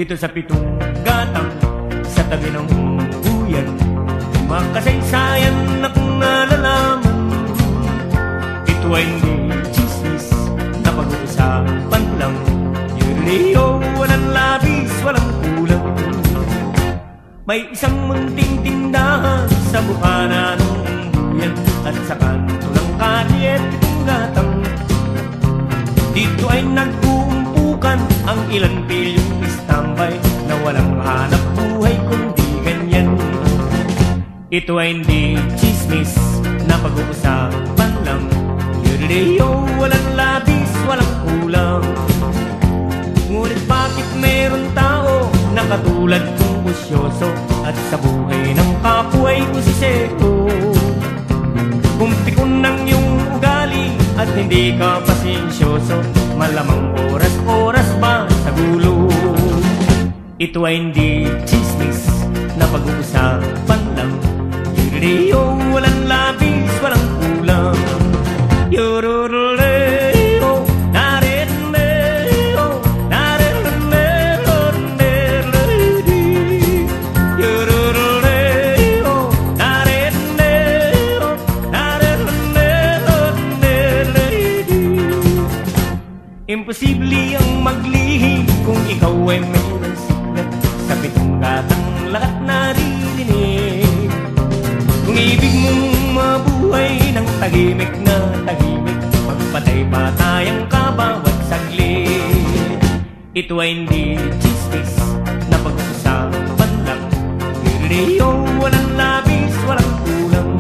dito sa pitong gatang sa tabi ng buyan. Makasaysayan na kung nalalaman, ito ay hindi chismis na pag-uusapan lang. Yuriyo, walang labis, walang kulang. May isang munting tindahan sa bukana ng buyan at sa kanto ng kalye pitong gatang. Dito ay nag-uumpukan ang ilan pilyong istambay na walang hanap buhay kundi ganyan. Ito ay hindi chismis na pag-uusapan lang. Yuriyo, walang labis, walang kulang. Ngunit bakit meron tao na katulad kong usyoso at sa buhay ng kapwa ay usisero? Kung pikon ng iyong ugali at hindi ka pasensyoso, malamang oras-oras ba sa gulo? Ito ay hindi chismis na pag-uusapan lang. Yuriyo, walang labis, walang kulang. Yororoleo, nariroleo, nariroleo, yororoleo, nariroleo, nariroleo. Imposible ang maglihi kung ikaw ay mayroong siglat sa pitong gatang lahat naririnig. Kung ibig mong mabuhay ng tahimik na tahimik, magpatay pa tayong kabawat saglit. Ito ay hindi chismis na pag-uusapan lang. Yuriyo, walang labis, walang kulang.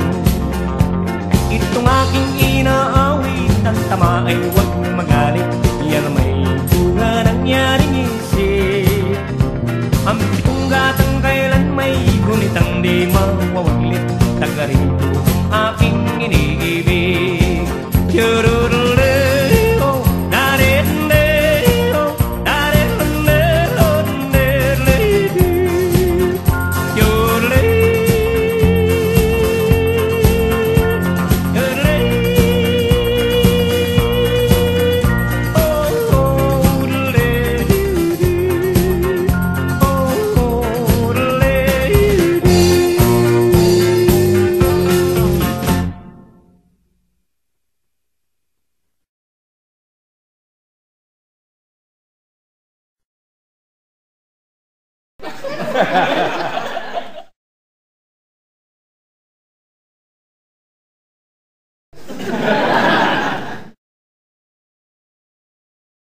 Itong aking inaawit, ang tama ay huwag magalit. Yan may bunga nangyaring isip. Ang pitong gatang kailan may gunitang di mawawaglit. Tagarito ang aking iniibig. Yororoleo, nariroleo, nariroleo, nariroleo, yoroleo, yoroleo, oh, yoroleo, oh, yoroleo.